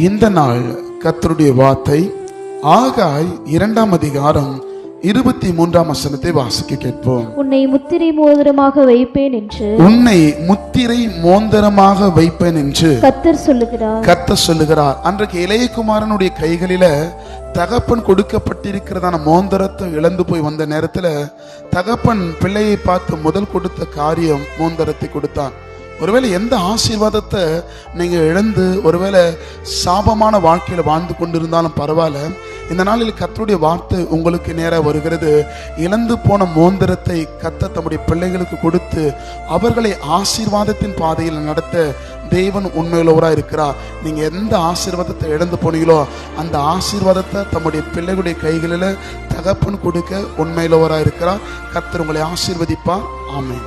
இந்த நாள் கர்த்தருடைய வார்த்தை ஆகாய் 2ஆம் அதிகாரம் 23ஆம் வசனத்தை வாசிக்க கேட்போம். உன்னை முத்திரை மோதிரமாக வைப்பேன் என்று, உன்னை முத்திரை மோந்திரமாக வைப்பேன் என்று கர்த்தர் சொல்லுகிறார். அன்றைக்கு இளையகுமாரனுடைய கைகளில தகப்பன் கொடுக்கப்பட்டிருக்கிறதான மோந்திரத்தை இழந்து போய் வந்த நேரத்துல தகப்பன் பிள்ளையை பார்த்து முதல் கொடுத்த காரியம் மோந்திரத்தை கொடுத்தான். ஒருவேளை எந்த ஆசீர்வாதத்தை நீங்க இழந்து ஒருவேளை சாபமான வாழ்க்கையில வாழ்ந்து கொண்டிருந்தாலும் பரவாயில்ல, இந்த நாளில் கர்த்தருடைய வார்த்தை உங்களுக்கு நேரா வருகிறது. இழந்து போன மோந்திரத்தை கர்த்தர் தம்முடைய பிள்ளைகளுக்கு கொடுத்து அவர்களை ஆசீர்வாதத்தின் பாதையில் நடத்த தேவன் உண்மையுள்ளவராக இருக்கிறார். நீங்க எந்த ஆசீர்வாதத்தை இழந்து போனீங்களோ அந்த ஆசீர்வாதத்தை தம்முடைய பிள்ளைகளுடைய கைகளில் தகப்பன் கொடுக்க உண்மையுள்ளவராக இருக்கிறார். கர்த்தர் உங்களை ஆசீர்வதிப்பார். ஆமென்.